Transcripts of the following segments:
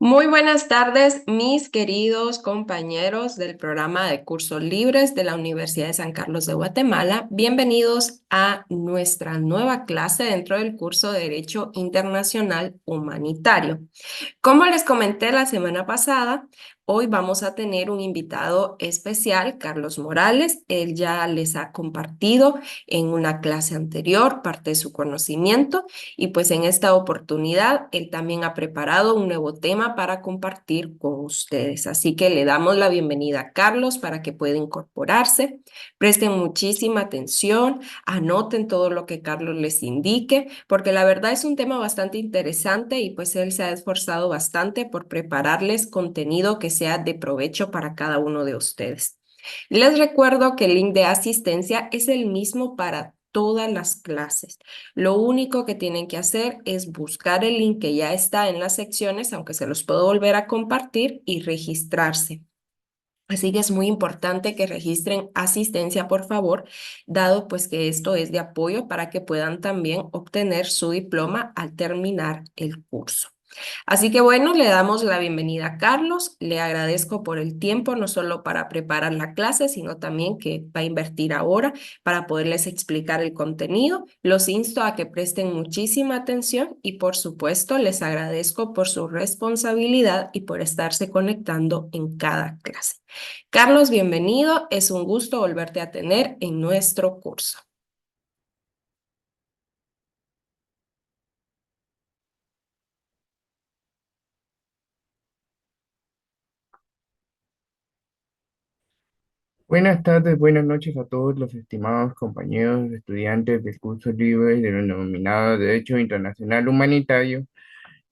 Muy buenas tardes, mis queridos compañeros del programa de cursos libres de la Universidad de San Carlos de Guatemala. Bienvenidos a nuestra nueva clase dentro del curso de Derecho Internacional Humanitario. Como les comenté la semana pasada, hoy vamos a tener un invitado especial, Carlos Morales. Él ya les ha compartido en una clase anterior parte de su conocimiento y pues en esta oportunidad él también ha preparado un nuevo tema para compartir con ustedes. Así que le damos la bienvenida a Carlos para que pueda incorporarse. Presten muchísima atención, anoten todo lo que Carlos les indique, porque la verdad es un tema bastante interesante y pues él se ha esforzado bastante por prepararles contenido que sea de provecho para cada uno de ustedes. Les recuerdo que el link de asistencia es el mismo para todas las clases. Lo único que tienen que hacer es buscar el link que ya está en las secciones, aunque se los puedo volver a compartir, y registrarse. Así que es muy importante que registren asistencia, por favor, dado pues que esto es de apoyo para que puedan también obtener su diploma al terminar el curso. Así que bueno, le damos la bienvenida a Carlos. Le agradezco por el tiempo, no solo para preparar la clase, sino también que va a invertir ahora para poderles explicar el contenido. Los insto a que presten muchísima atención y por supuesto les agradezco por su responsabilidad y por estarse conectando en cada clase. Carlos, bienvenido. Es un gusto volverte a tener en nuestro curso. Buenas tardes, buenas noches a todos los estimados compañeros estudiantes del curso libre del denominado Derecho Internacional Humanitario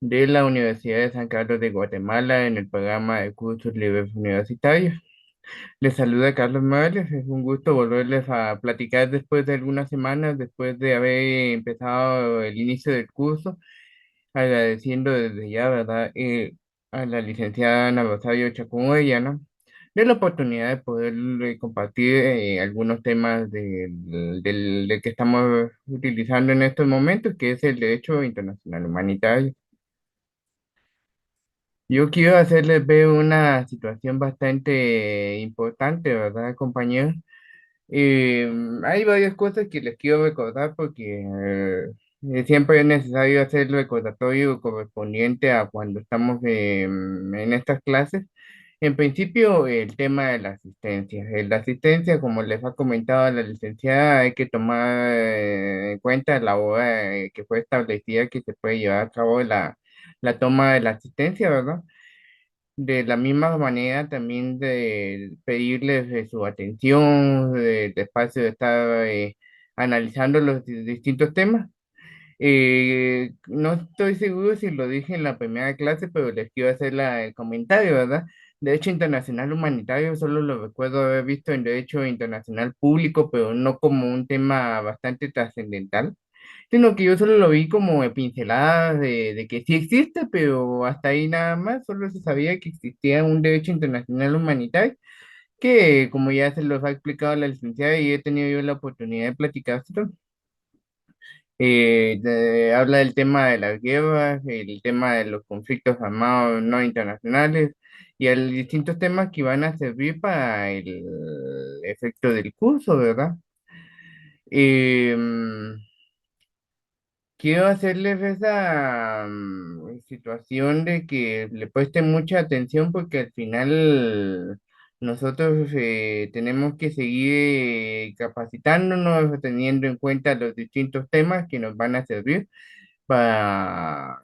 de la Universidad de San Carlos de Guatemala en el programa de cursos libres universitarios. Les saluda Carlos Morales, es un gusto volverles a platicar después de algunas semanas, después de haber empezado el inicio del curso, agradeciendo desde ya, ¿verdad? A la licenciada Ana Rosario Chacón Orellana de la oportunidad de poder compartir algunos temas del que estamos utilizando en estos momentos, que es el derecho internacional humanitario. Yo quiero hacerles ver una situación bastante importante, ¿verdad, compañeros? Hay varias cosas que les quiero recordar porque siempre es necesario hacer el recordatorio correspondiente a cuando estamos en estas clases. En principio, el tema de la asistencia. La asistencia, como les ha comentado la licenciada, hay que tomar en cuenta la hora que fue establecida que se puede llevar a cabo la toma de la asistencia, ¿verdad? De la misma manera, también de pedirles su atención, de espacio de estar analizando los distintos temas. No estoy seguro si lo dije en la primera clase, pero les quiero hacer el comentario, ¿verdad? Derecho internacional humanitario solo lo recuerdo haber visto en derecho internacional público, pero no como un tema bastante trascendental, sino que yo solo lo vi como pinceladas de que sí existe, pero hasta ahí nada más, solo se sabía que existía un derecho internacional humanitario, que como ya se los ha explicado la licenciada y he tenido yo la oportunidad de platicar, habla del tema de las guerras, el tema de los conflictos armados no internacionales y hay distintos temas que van a servir para el efecto del curso, ¿verdad? Em, Quiero hacerles esa situación de que le presten mucha atención porque al final nosotros tenemos que seguir capacitándonos, teniendo en cuenta los distintos temas que nos van a servir para,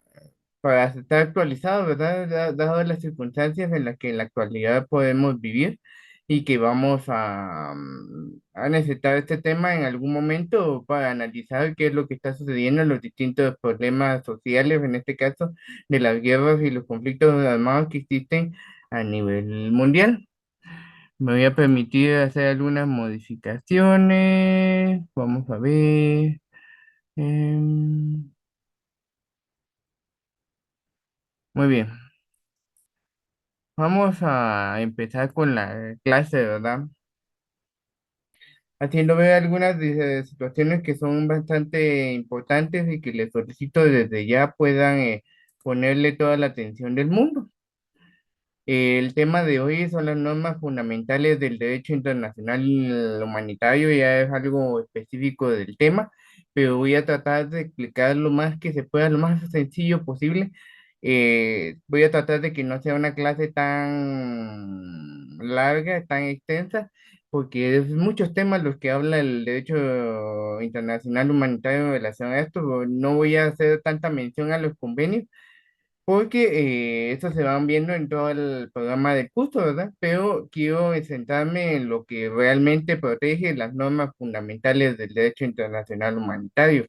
para estar actualizados, ¿verdad? Dado las circunstancias en las que en la actualidad podemos vivir y que vamos a necesitar este tema en algún momento para analizar qué es lo que está sucediendo en los distintos problemas sociales, en este caso de las guerras y los conflictos armados que existen a nivel mundial. Me voy a permitir hacer algunas modificaciones. Vamos a ver. Em, Muy bien. Vamos a empezar con la clase, ¿verdad? Haciendo ver algunas situaciones que son bastante importantes y que les solicito desde ya puedan ponerle toda la atención del mundo. El tema de hoy son las normas fundamentales del derecho internacional humanitario, ya es algo específico del tema, pero voy a tratar de explicar lo más que se pueda, lo más sencillo posible. Voy a tratar de que no sea una clase tan larga, tan extensa, porque es muchos temas los que habla el derecho internacional humanitario en relación a esto. No voy a hacer tanta mención a los convenios porque eso se van viendo en todo el programa de curso, ¿verdad? Pero quiero centrarme en lo que realmente protege las normas fundamentales del derecho internacional humanitario.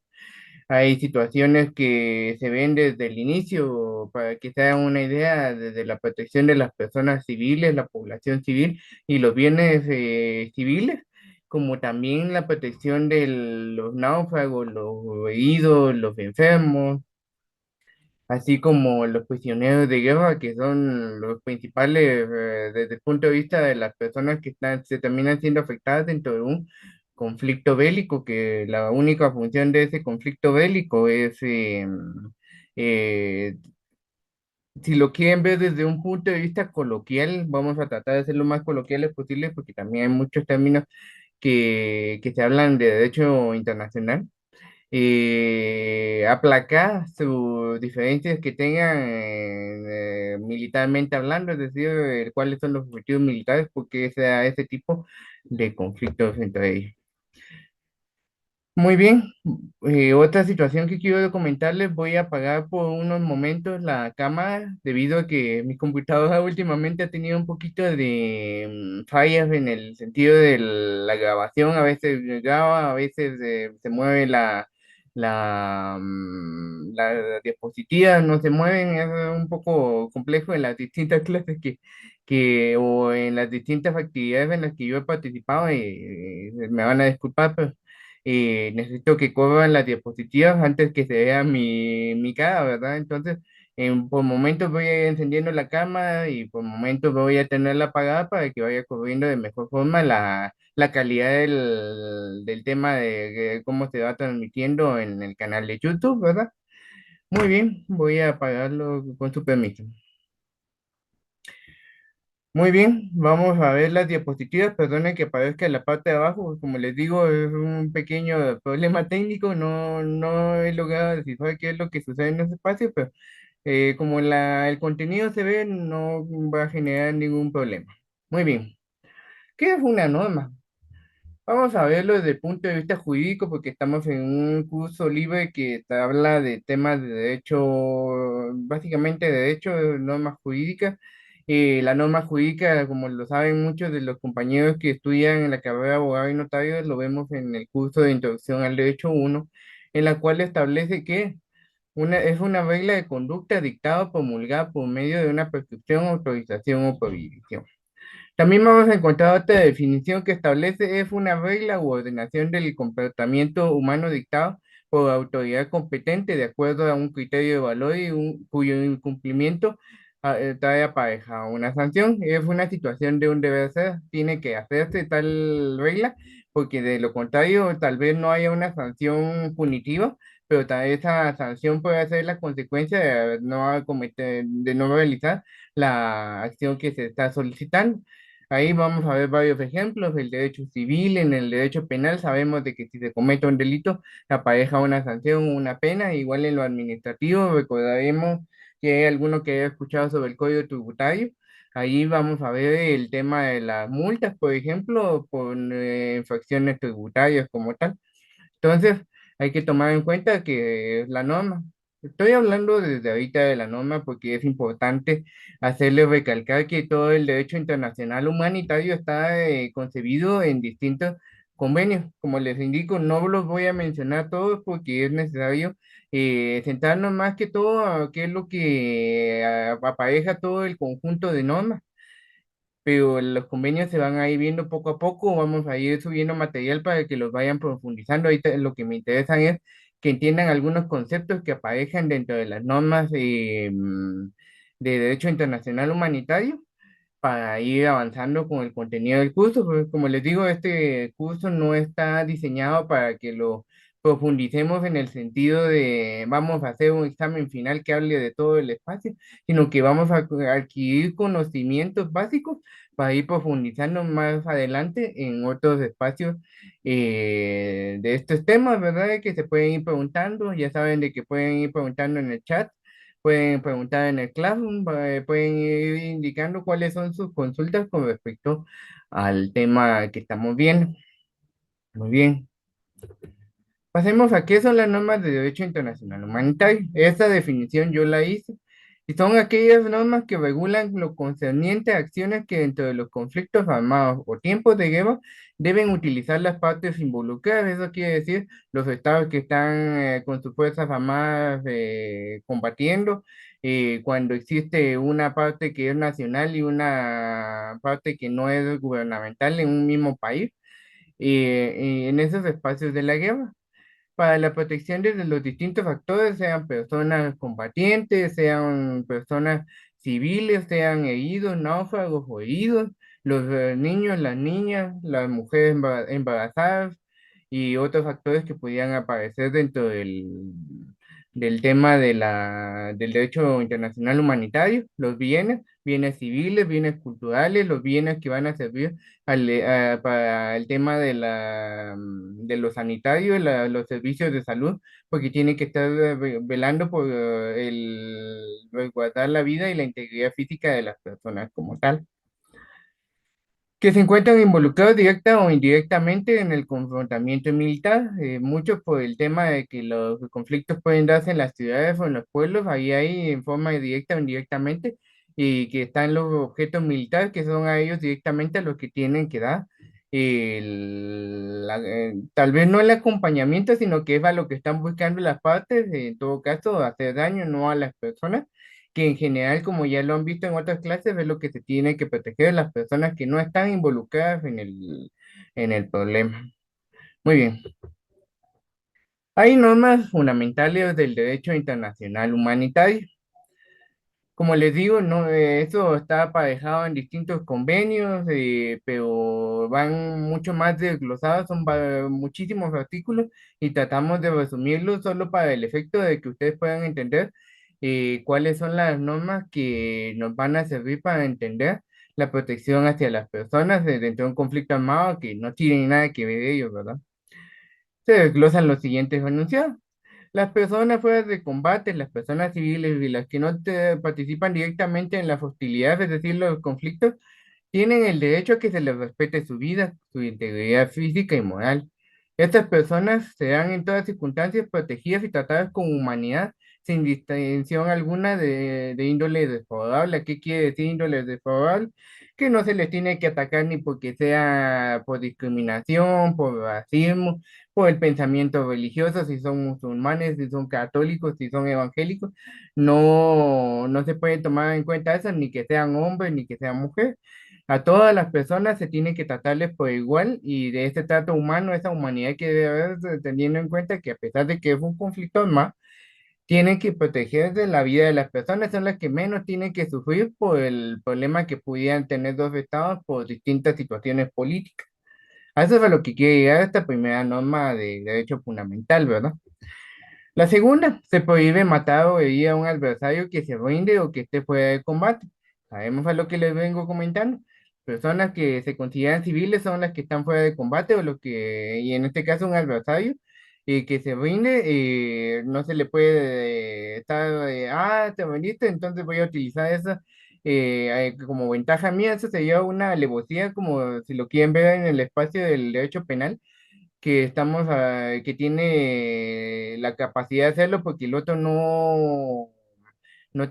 Hay situaciones que se ven desde el inicio, para que se hagan una idea, desde la protección de las personas civiles, la población civil y los bienes civiles, como también la protección de los náufragos, los heridos, los enfermos, así como los prisioneros de guerra, que son los principales desde el punto de vista de las personas que se terminan siendo afectadas dentro de un conflicto bélico, que la única función de ese conflicto bélico es, eh, si lo quieren ver desde un punto de vista coloquial, vamos a tratar de ser lo más coloquiales posible, porque también hay muchos términos que se hablan de derecho internacional, aplacar sus diferencias que tengan militarmente hablando, es decir, cuáles son los objetivos militares, porque sea ese tipo de conflictos entre ellos. Muy bien, otra situación que quiero comentarles, voy a apagar por unos momentos la cámara debido a que mi computadora últimamente ha tenido un poquito de fallas en el sentido de la grabación, a veces graba, a veces se mueve la diapositiva, no se mueven, es un poco complejo en las distintas clases o en las distintas actividades en las que yo he participado, y me van a disculpar, pero necesito que corran las diapositivas antes que se vea mi cara, ¿verdad? Entonces, por momentos voy a ir encendiendo la cámara y por momentos voy a tenerla apagada para que vaya corriendo de mejor forma la calidad del tema de cómo se va transmitiendo en el canal de YouTube, ¿verdad? Muy bien, voy a apagarlo con su permiso. Muy bien, vamos a ver las diapositivas. Perdonen que aparezca en la parte de abajo. Como les digo, es un pequeño problema técnico. No he logrado descifrar qué es lo que sucede en ese espacio, pero como el contenido se ve, no va a generar ningún problema. Muy bien. ¿Qué es una norma? Vamos a verlo desde el punto de vista jurídico porque estamos en un curso libre que habla de temas de derecho, básicamente de derecho, normas jurídicas. La norma jurídica, como lo saben muchos de los compañeros que estudian en la carrera de abogado y notario, lo vemos en el curso de Introducción al Derecho 1, en la cual establece que es una regla de conducta dictada o promulgada por medio de una prescripción, autorización o prohibición. También vamos a encontrar otra definición que establece es una regla u ordenación del comportamiento humano dictado por autoridad competente de acuerdo a un criterio de valor y cuyo incumplimiento trae aparejado una sanción. Es una situación de un deber ser, tiene que hacerse tal regla porque de lo contrario tal vez no haya una sanción punitiva, pero tal vez esa sanción puede ser la consecuencia de no cometer, de no realizar la acción que se está solicitando. Ahí vamos a ver varios ejemplos. El derecho civil, en el derecho penal sabemos de que si se comete un delito, apareja una sanción o una pena. Igual en lo administrativo, recordaremos que hay alguno que haya escuchado sobre el código tributario. Ahí vamos a ver el tema de las multas, por ejemplo, por infracciones tributarias como tal. Entonces, hay que tomar en cuenta que es la norma. Estoy hablando desde ahorita de la norma porque es importante hacerle recalcar que todo el derecho internacional humanitario está concebido en distintos convenios. Como les indico, no los voy a mencionar todos porque es necesario centrarnos más que todo a qué es lo que apareja todo el conjunto de normas, pero los convenios se van a ir viendo poco a poco, vamos a ir subiendo material para que los vayan profundizando. Ahorita lo que me interesa es que entiendan algunos conceptos que aparecen dentro de las normas de derecho internacional humanitario para ir avanzando con el contenido del curso. Porque como les digo, este curso no está diseñado para que lo profundicemos en el sentido de vamos a hacer un examen final que hable de todo el espacio, sino que vamos a adquirir conocimientos básicos para ir profundizando más adelante en otros espacios de estos temas, ¿verdad? Que se pueden ir preguntando, ya saben de que pueden ir preguntando en el chat. Pueden preguntar en el Classroom, pueden ir indicando cuáles son sus consultas con respecto al tema que estamos viendo. Muy bien. Pasemos a qué son las normas de derecho internacional humanitario. Esta definición yo la hice. Y son aquellas normas que regulan lo concerniente a acciones que dentro de los conflictos armados o tiempos de guerra deben utilizar las partes involucradas. Eso quiere decir los estados que están con sus fuerzas armadas combatiendo. Cuando existe una parte que es nacional y una parte que no es gubernamental en un mismo país, en esos espacios de la guerra para la protección de los distintos actores, sean personas combatientes, sean personas civiles, sean heridos, náufragos o heridos, los niños, las niñas, las mujeres embarazadas y otros factores que podían aparecer dentro del tema del derecho internacional humanitario, los bienes civiles, bienes culturales, los bienes que van a servir para el tema de lo sanitario, los servicios de salud, porque tienen que estar velando por resguardar la vida y la integridad física de las personas como tal que se encuentran involucrados directa o indirectamente en el confrontamiento militar, mucho por el tema de que los conflictos pueden darse en las ciudades o en los pueblos, ahí hay en forma directa o indirectamente, y que están los objetos militares que son a ellos directamente a los que tienen que dar. Tal vez no el acompañamiento, sino que es a lo que están buscando las partes, en todo caso, hacer daño no a las personas que en general, como ya lo han visto en otras clases, es lo que se tiene que proteger a las personas que no están involucradas en el problema. Muy bien. Hay normas fundamentales del derecho internacional humanitario. Como les digo, no, eso está aparejado en distintos convenios, pero van mucho más desglosados, son muchísimos artículos y tratamos de resumirlos solo para el efecto de que ustedes puedan entender cuáles son las normas que nos van a servir para entender la protección hacia las personas dentro de un conflicto armado que no tienen nada que ver ellos, ¿verdad? Se desglosan los siguientes enunciados. Las personas fuera de combate, las personas civiles y las que no participan directamente en las hostilidades, es decir, los conflictos, tienen el derecho a que se les respete su vida, su integridad física y moral. Estas personas serán en todas circunstancias protegidas y tratadas con humanidad, sin distinción alguna de índole desfavorable. ¿Qué quiere decir índole desfavorable? Que no se les tiene que atacar ni porque sea por discriminación, por racismo, por el pensamiento religioso, si son musulmanes, si son católicos, si son evangélicos. No se puede tomar en cuenta eso, ni que sean hombres, ni que sean mujeres. A todas las personas se tiene que tratarles por igual y de este trato humano, esa humanidad que debe haber, teniendo en cuenta que a pesar de que es un conflicto armado, tienen que protegerse la vida de las personas, son las que menos tienen que sufrir por el problema que pudieran tener dos estados por distintas situaciones políticas. A eso es a lo que quiere llegar esta primera norma de derecho fundamental, ¿verdad? La segunda, se prohíbe matar o herir a un adversario que se rinde o que esté fuera de combate. Sabemos a lo que les vengo comentando. Personas que se consideran civiles son las que están fuera de combate o lo que, y en este caso un adversario que se rinde, no se le puede estar, te rendiste, entonces voy a utilizar esa como ventaja mía. Eso sería una alevosía, como si lo quieren ver en el espacio del derecho penal que que tiene la capacidad de hacerlo porque el otro no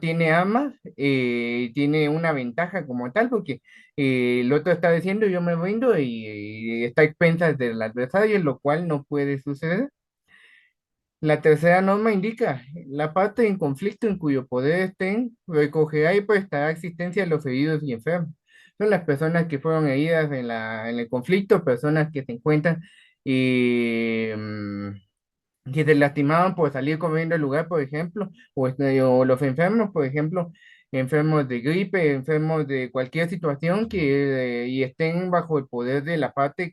tiene armas, tiene una ventaja como tal, porque el otro está diciendo yo me rindo y está a expensas del adversario, lo cual no puede suceder. La tercera norma indica, la parte en conflicto en cuyo poder estén, recogerá y prestará asistencia a los heridos y enfermos. Son las personas que fueron heridas en el conflicto, personas que se encuentran y que se lastimaban por salir corriendo del lugar, por ejemplo, o los enfermos, por ejemplo, enfermos de gripe, enfermos de cualquier situación y estén bajo el poder de la parte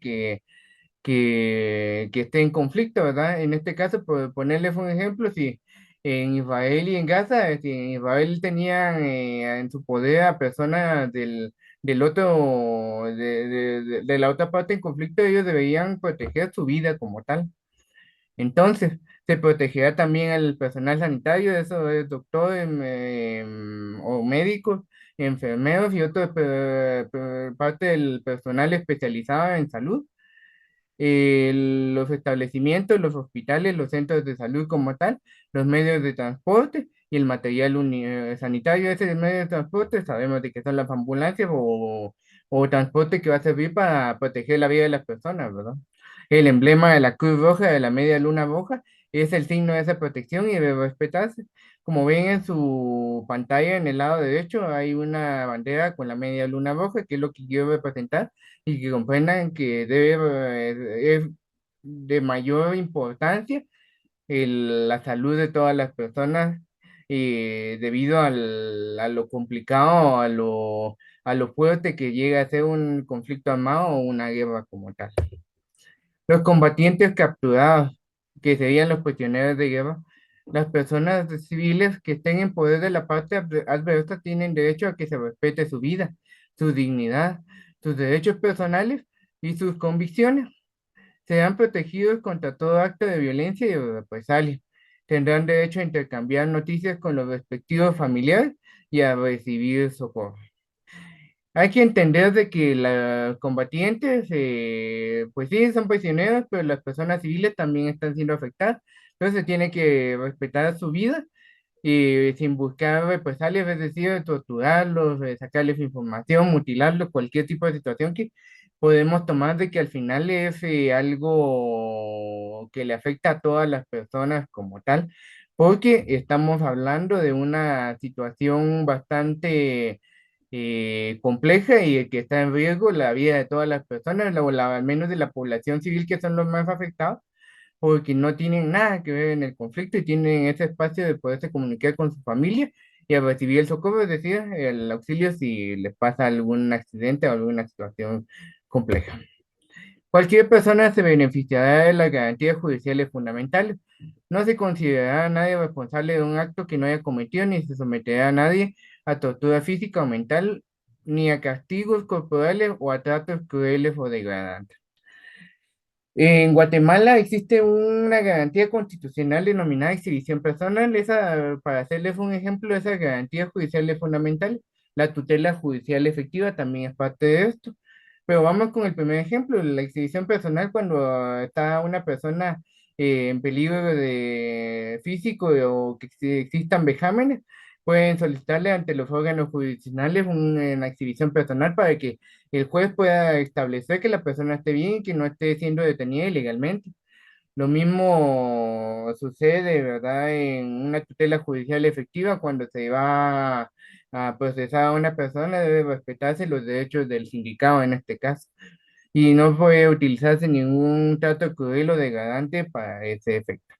que esté en conflicto, ¿verdad? En este caso, por ponerles un ejemplo, si en Israel y en Gaza, si en Israel tenían en su poder a personas del otro, de la otra parte en conflicto, ellos deberían proteger su vida como tal. Entonces, se protegerá también al personal sanitario, eso es doctor o médicos, enfermeros y otra parte del personal especializado en salud, los establecimientos, los hospitales, los centros de salud como tal, los medios de transporte y el material sanitario. Ese medio de transporte sabemos de que son las ambulancias o transporte que va a servir para proteger la vida de las personas, ¿verdad? El emblema de la Cruz Roja, de la Media Luna Roja, es el signo de esa protección y debe respetarse. Como ven en su pantalla en el lado derecho, hay una bandera con la Media Luna Roja, que es lo que quiero representar y que comprendan que es de mayor importancia la salud de todas las personas debido a lo complicado, a lo fuerte que llega a ser un conflicto armado o una guerra como tal. Los combatientes capturados, que serían los prisioneros de guerra, las personas civiles que estén en poder de la parte adversa tienen derecho a que se respete su vida, su dignidad, sus derechos personales y sus convicciones. Serán protegidos contra todo acto de violencia y represalia. Tendrán derecho a intercambiar noticias con los respectivos familiares y a recibir socorro. Hay que entender de que los combatientes, pues sí, son prisioneros, pero las personas civiles también están siendo afectadas. Entonces se tiene que respetar su vida y sin buscar represalias, es decir, torturarlos, sacarles información, mutilarlos, cualquier tipo de situación que podemos tomar de que al final es algo que le afecta a todas las personas como tal, porque estamos hablando de una situación bastante compleja y que está en riesgo la vida de todas las personas, al menos de la población civil que son los más afectados porque no tienen nada que ver en el conflicto y tienen ese espacio de poderse comunicar con su familia y a recibir el socorro, es decir, el auxilio si les pasa algún accidente o alguna situación compleja. Cualquier persona se beneficiará de las garantías judiciales fundamentales. No se considerará a nadie responsable de un acto que no haya cometido, ni se someterá a nadie a tortura física o mental, ni a castigos corporales o a tratos crueles o degradantes. En Guatemala existe una garantía constitucional denominada exhibición personal. Esa, para hacerles un ejemplo, esa garantía judicial es fundamental. La tutela judicial efectiva también es parte de esto. Pero vamos con el primer ejemplo, la exhibición personal cuando está una persona en peligro de físico o que existan vejámenes, pueden solicitarle ante los órganos jurisdiccionales una exhibición personal para que el juez pueda establecer que la persona esté bien y que no esté siendo detenida ilegalmente. Lo mismo sucede, ¿verdad?, en una tutela judicial efectiva cuando se va a procesar a una persona, debe respetarse los derechos del sindicado en este caso. Y no puede utilizarse ningún trato cruel o degradante para ese efecto.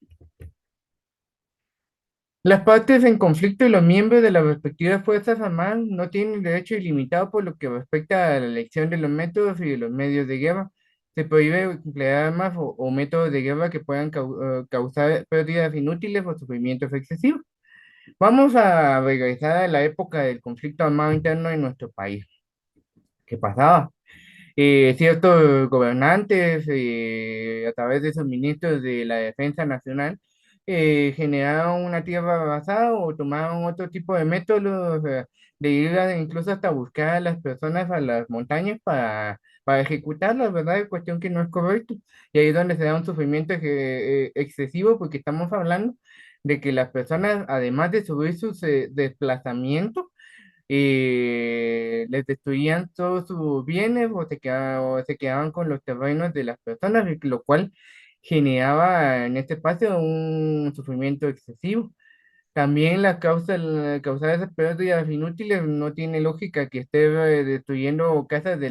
Las partes en conflicto y los miembros de las respectivas fuerzas armadas no tienen derecho ilimitado por lo que respecta a la elección de los métodos y de los medios de guerra. Se prohíbe emplear armas o métodos de guerra que puedan causar pérdidas inútiles o sufrimientos excesivos. Vamos a regresar a la época del conflicto armado interno en nuestro país. ¿Qué pasaba? Ciertos gobernantes, a través de sus ministros de la Defensa Nacional, generaron una tierra arrasada o tomaron otro tipo de métodos de ir incluso hasta buscar a las personas a las montañas para ejecutarlas, ¿verdad? Cuestión que no es correcto. Y ahí es donde se da un sufrimiento excesivo porque estamos hablando de que las personas, además de subir sus desplazamientos, les destruían todos sus bienes o se quedaban con los terrenos de las personas, y lo cual generaba en este espacio un sufrimiento excesivo. También causar esas pérdidas inútiles no tiene lógica que esté destruyendo casas de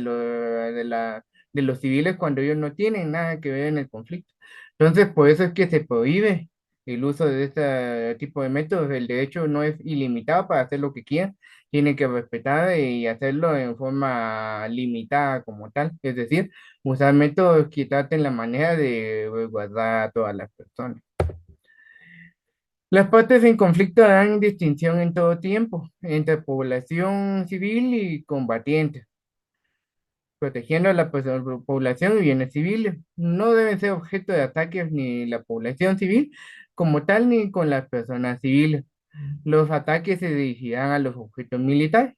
los civiles cuando ellos no tienen nada que ver en el conflicto. Entonces, por eso es que se prohíbe el uso de este tipo de métodos. El derecho no es ilimitado para hacer lo que quieran, tiene que respetar y hacerlo en forma limitada como tal, es decir, usar métodos que traten la manera de resguardar a todas las personas. Las partes en conflicto harán distinción en todo tiempo entre población civil y combatientes, protegiendo a la población y bienes civiles. No deben ser objeto de ataques ni la población civil como tal ni con las personas civiles. Los ataques se dirigirán a los objetos militares.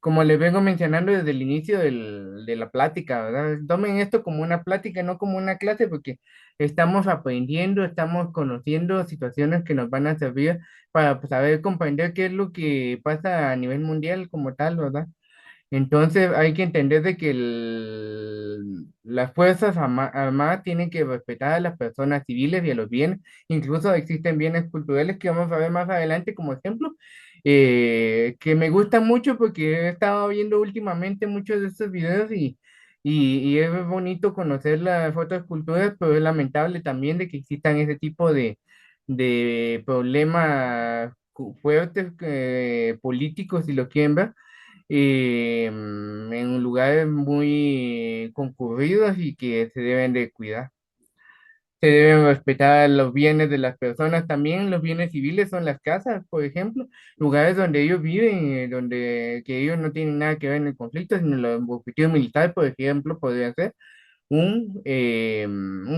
Como les vengo mencionando desde el inicio de la plática, ¿verdad? Tomen esto como una plática, no como una clase, porque estamos aprendiendo, estamos conociendo situaciones que nos van a servir para pues, saber comprender qué es lo que pasa a nivel mundial como tal, ¿verdad? Entonces hay que entender de que las fuerzas armadas tienen que respetar a las personas civiles y a los bienes. Incluso existen bienes culturales que vamos a ver más adelante como ejemplo, que me gustan mucho porque he estado viendo últimamente muchos de estos videos y es bonito conocer las otras culturas, pero es lamentable también de que existan ese tipo de problemas fuertes políticos, si lo quieren ver en lugares muy concurridos y que se deben de cuidar. Se deben respetar los bienes de las personas también, los bienes civiles son las casas, por ejemplo, lugares donde ellos viven, donde que ellos no tienen nada que ver en el conflicto, sino los objetivos militares, por ejemplo, podría ser un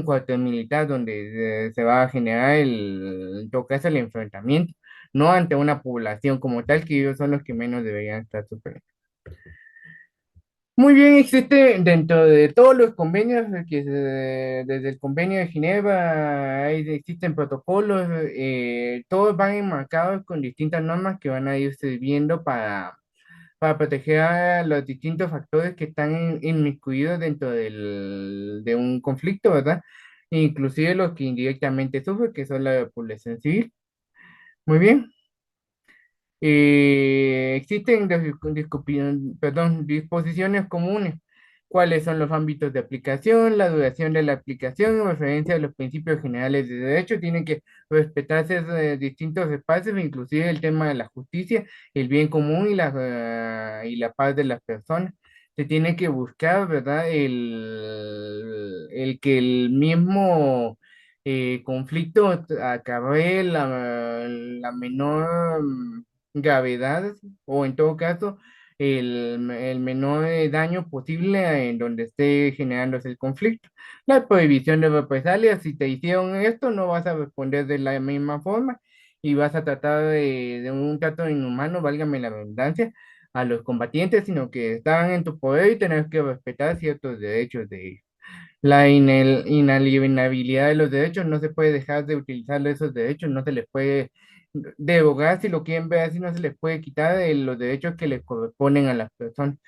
cuartel militar donde se va a generar en todo caso, el enfrentamiento, no ante una población como tal, que ellos son los que menos deberían estar sufriendo. Muy bien, existe dentro de todos los convenios, desde el convenio de Ginebra, existen protocolos, todos van enmarcados con distintas normas que van a irse viendo para proteger a los distintos factores que están inmiscuidos dentro de un conflicto, ¿verdad? Inclusive los que indirectamente sufren, que son la población civil. Muy bien. Existen disposiciones comunes. ¿Cuáles son los ámbitos de aplicación? La duración de la aplicación en referencia a los principios generales de derecho. Tienen que respetarse distintos espacios, inclusive el tema de la justicia, el bien común y la paz de las personas. Se tiene que buscar, ¿verdad? El que el mismo conflicto acarree la menor gravedad o en todo caso el menor daño posible en donde esté generándose el conflicto. La prohibición de represalias, si te hicieron esto, no vas a responder de la misma forma y vas a tratar de un trato inhumano, válgame la redundancia, a los combatientes, sino que están en tu poder y tenés que respetar ciertos derechos de ellos. La inalienabilidad de los derechos, no se puede dejar de utilizar esos derechos, no se les puede derogar, si lo quieren ver así, no se les puede quitar los derechos que les corresponden a las personas.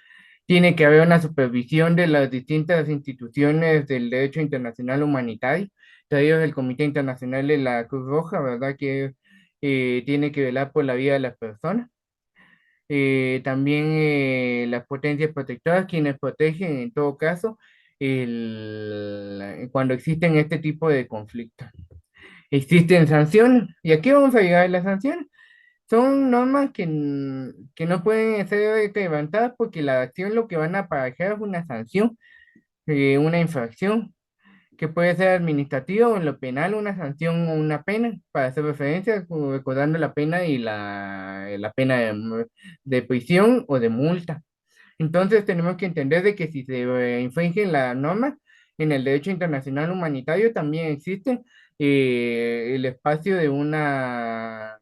Tiene que haber una supervisión de las distintas instituciones del derecho internacional humanitario, entre ellos el Comité Internacional de la Cruz Roja, ¿verdad? Que tiene que velar por la vida de las personas. También las potencias protectoras, quienes protegen en todo caso cuando existen este tipo de conflictos. Existen sanciones, y aquí vamos a llegar a las sanciones. Son normas que no pueden ser levantadas porque la acción lo que van a aparejar es una sanción, una infracción que puede ser administrativa o en lo penal una sanción o una pena, para hacer referencia, recordando la pena y la pena de prisión o de multa. Entonces tenemos que entender de que si se infringen las normas en el derecho internacional humanitario también existe el espacio de una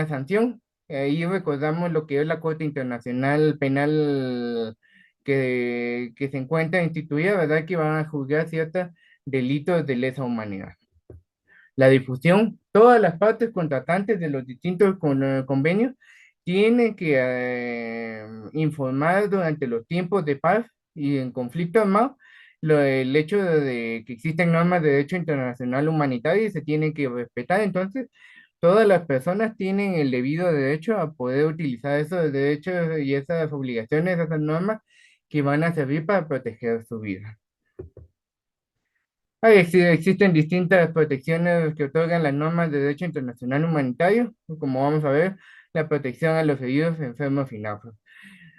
sanción. Ahí recordamos lo que es la Corte Internacional Penal que se encuentra instituida, ¿verdad? Que van a juzgar ciertos delitos de lesa humanidad. La difusión, todas las partes contratantes de los distintos convenios tienen que informar durante los tiempos de paz y en conflicto armado el hecho que existen normas de derecho internacional humanitario y se tienen que respetar. Entonces, todas las personas tienen el debido derecho a poder utilizar esos derechos y esas obligaciones, esas normas que van a servir para proteger su vida. Existen distintas protecciones que otorgan las normas de derecho internacional humanitario, como vamos a ver, la protección a los heridos, enfermos y náufragos.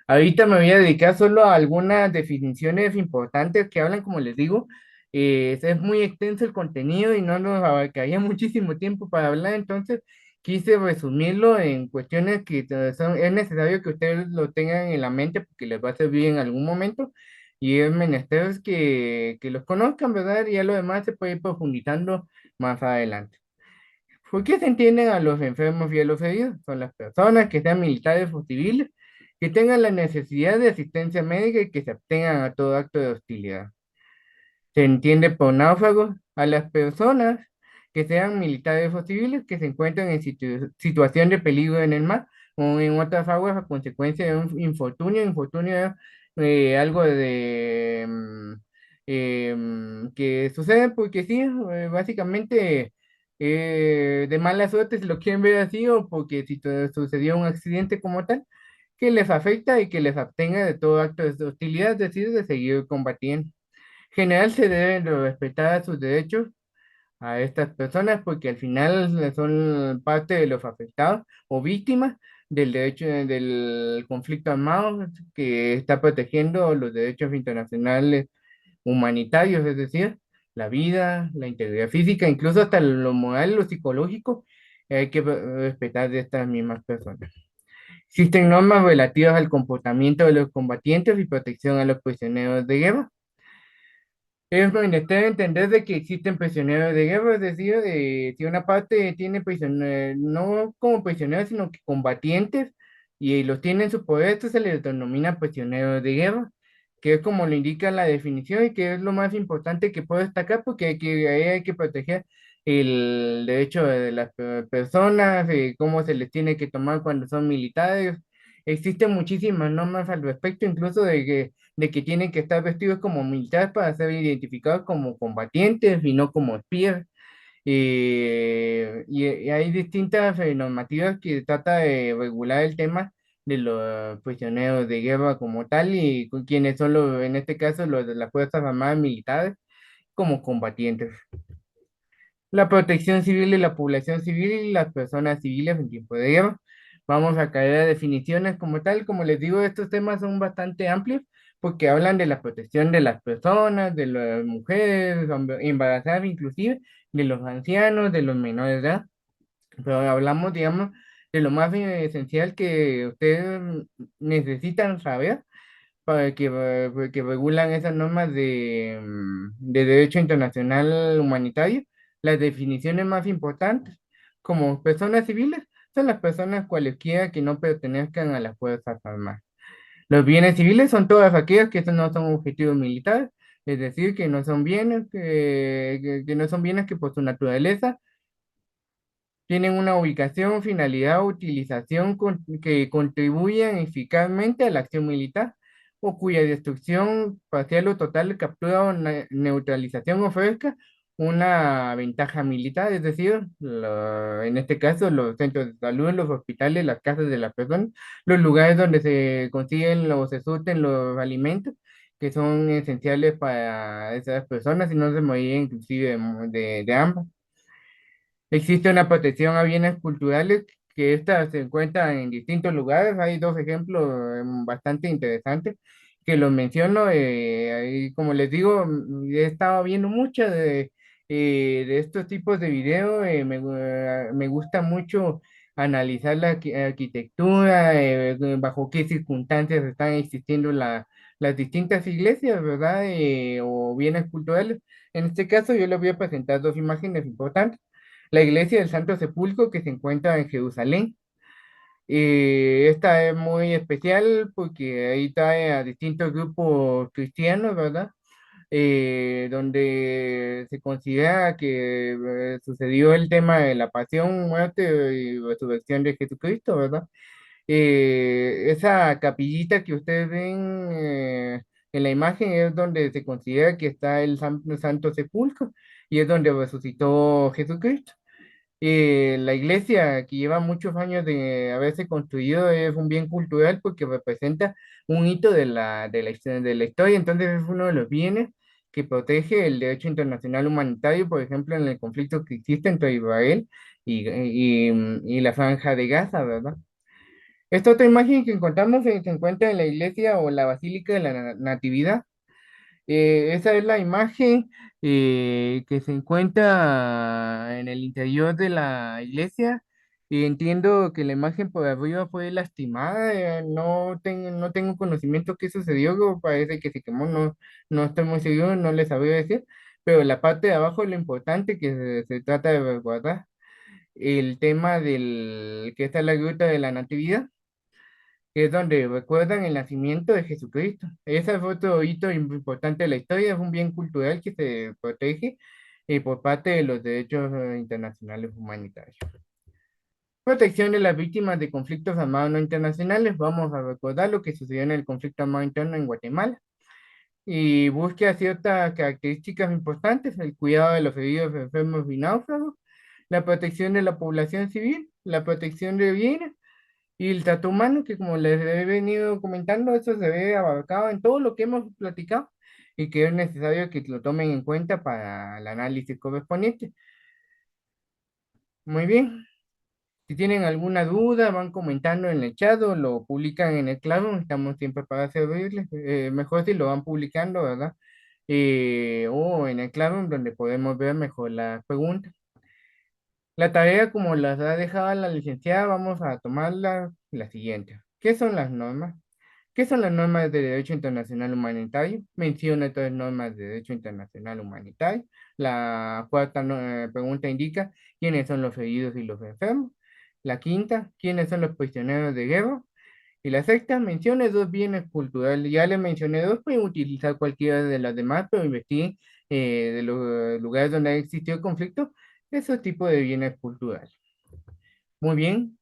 Ahorita me voy a dedicar solo a algunas definiciones importantes que hablan, como les digo, es muy extenso el contenido y no nos abarcaría muchísimo tiempo para hablar, entonces quise resumirlo en cuestiones que es necesario que ustedes lo tengan en la mente porque les va a servir en algún momento y es menester que los conozcan, ¿verdad? Y ya lo demás se puede ir profundizando más adelante. ¿Por qué se entienden a los enfermos y a los heridos? Son las personas que sean militares o civiles, que tengan la necesidad de asistencia médica y que se abstengan a todo acto de hostilidad. Se entiende por náufragos a las personas que sean militares o civiles que se encuentran en situación de peligro en el mar o en otras aguas a consecuencia de un infortunio. Infortunio es algo que sucede porque sí, básicamente de mala suerte, si lo quieren ver así, o porque si sucedió un accidente como tal, que les afecta y que les abstenga de todo acto de hostilidad, es decir, de seguir combatiendo. General se deben de respetar sus derechos a estas personas porque al final son parte de los afectados o víctimas del derecho del conflicto armado que está protegiendo los derechos internacionales humanitarios, es decir, la vida, la integridad física, incluso hasta lo moral, lo psicológico, hay que respetar de estas mismas personas. Existen normas relativas al comportamiento de los combatientes y protección a los prisioneros de guerra. Es menester entender de que existen prisioneros de guerra, es decir, si una parte tiene prisioneros, no como prisioneros, sino que combatientes, y los tiene en su poder, esto se les denomina prisioneros de guerra, que es como lo indica la definición y que es lo más importante que puedo destacar porque ahí hay que proteger el derecho de las personas, cómo se les tiene que tomar cuando son militares. Existen muchísimas normas al respecto, incluso de que tienen que estar vestidos como militares para ser identificados como combatientes y no como espías. Y hay distintas normativas que trata de regular el tema de los prisioneros de guerra como tal y con quienes son los, en este caso los de las Fuerzas Armadas Militares como combatientes. La protección civil de la población civil y las personas civiles en tiempo de guerra. Vamos a caer a definiciones como tal. Como les digo, estos temas son bastante amplios porque hablan de la protección de las personas, de las mujeres, embarazadas inclusive, de los ancianos, de los menores de edad. Pero hablamos, digamos, de lo más esencial que ustedes necesitan saber para que regulan esas normas de derecho internacional humanitario, las definiciones más importantes, como personas civiles, son las personas cualesquiera que no pertenezcan a las Fuerzas Armadas. Los bienes civiles son todas aquellas que no son objetivos militares, es decir, que no son bienes, que no son bienes que por su naturaleza tienen una ubicación, finalidad o utilización que contribuyan eficazmente a la acción militar o cuya destrucción parcial o total, captura o neutralización ofrezca una ventaja militar, es decir, en este caso los centros de salud, los hospitales, las casas de las personas, los lugares donde se consiguen o se surten los alimentos que son esenciales para esas personas y no se morirían inclusive de hambre. Existe una protección a bienes culturales que esta se encuentra en distintos lugares. Hay dos ejemplos bastante interesantes que los menciono. Ahí, como les digo, he estado viendo muchas de estos tipos de videos. Me gusta mucho analizar la arquitectura, bajo qué circunstancias están existiendo las distintas iglesias, ¿verdad? O bienes culturales. En este caso, yo les voy a presentar dos imágenes importantes. La iglesia del Santo Sepulcro que se encuentra en Jerusalén. Esta es muy especial porque ahí trae a distintos grupos cristianos, ¿verdad? Donde se considera que sucedió el tema de la pasión, muerte y resurrección de Jesucristo, ¿verdad? Esa capillita que ustedes ven en la imagen es donde se considera que está el Santo Sepulcro y es donde resucitó Jesucristo. La iglesia, que lleva muchos años de haberse construido, es un bien cultural porque representa un hito de la historia, entonces es uno de los bienes que protege el derecho internacional humanitario, por ejemplo, en el conflicto que existe entre Israel y la Franja de Gaza, ¿verdad? Esta otra imagen que encontramos se encuentra en la iglesia o la Basílica de la Natividad. Esa es la imagen que se encuentra en el interior de la iglesia. Y entiendo que la imagen por arriba fue lastimada. No tengo conocimiento qué sucedió, o parece que se quemó, no estoy muy seguro, no les sabría decir. Pero la parte de abajo es lo importante que se trata de resguardar. El tema del que está en la gruta de la Natividad, que es donde recuerdan el nacimiento de Jesucristo. Ese fue otro hito importante de la historia, es un bien cultural que se protege por parte de los derechos internacionales humanitarios. Protección de las víctimas de conflictos armados no internacionales. Vamos a recordar lo que sucedió en el conflicto armado interno en Guatemala y busca ciertas características importantes: el cuidado de los heridos, enfermos y náufragos, la protección de la población civil, la protección de bienes y el trato humano, que como les he venido comentando, eso se ve abarcado en todo lo que hemos platicado y que es necesario que lo tomen en cuenta para el análisis correspondiente. Muy bien. Si tienen alguna duda, van comentando en el chat o lo publican en el Classroom. Estamos siempre para servirles. Mejor si lo van publicando, ¿verdad? O en el Classroom, donde podemos ver mejor las preguntas. La tarea, como las ha dejado la licenciada, vamos a tomarla la siguiente. ¿Qué son las normas? ¿Qué son las normas de derecho internacional humanitario? Menciona tres normas de derecho internacional humanitario. La cuarta pregunta indica quiénes son los heridos y los enfermos. La quinta, quiénes son los prisioneros de guerra. Y la sexta, mencione dos bienes culturales. Ya le mencioné dos, pueden utilizar cualquiera de las demás, pero investiguen de los lugares donde ha existido conflicto, esos tipos de bienes culturales. Muy bien,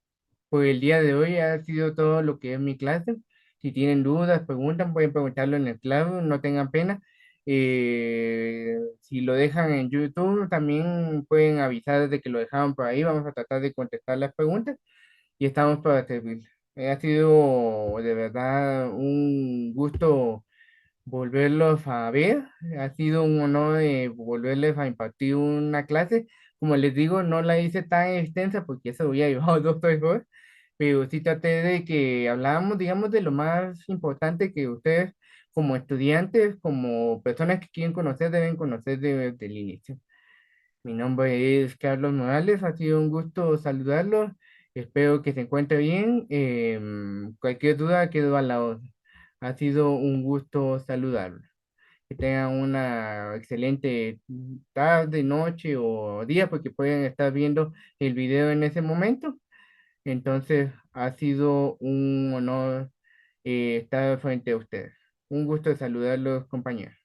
por el día de hoy ha sido todo lo que es mi clase. Si tienen dudas, preguntan, pueden preguntarlo en el claro, no tengan pena. Si lo dejan en YouTube, también pueden avisar de que lo dejaron por ahí. Vamos a tratar de contestar las preguntas y estamos para servir. Ha sido de verdad un gusto volverlos a ver. Ha sido un honor volverles a impartir una clase. Como les digo, no la hice tan extensa porque eso había llevado 2 o 3 horas, pero sí traté de que habláramos, digamos, de lo más importante que ustedes como estudiantes, como personas que quieren conocer, deben conocer desde el inicio. Mi nombre es Carlos Morales, ha sido un gusto saludarlos. Espero que se encuentre bien. Cualquier duda quedo a la orden. Ha sido un gusto saludarlos. Que tengan una excelente tarde, noche o día, porque pueden estar viendo el video en ese momento. Entonces, ha sido un honor estar frente a ustedes. Un gusto saludarlos, compañeros.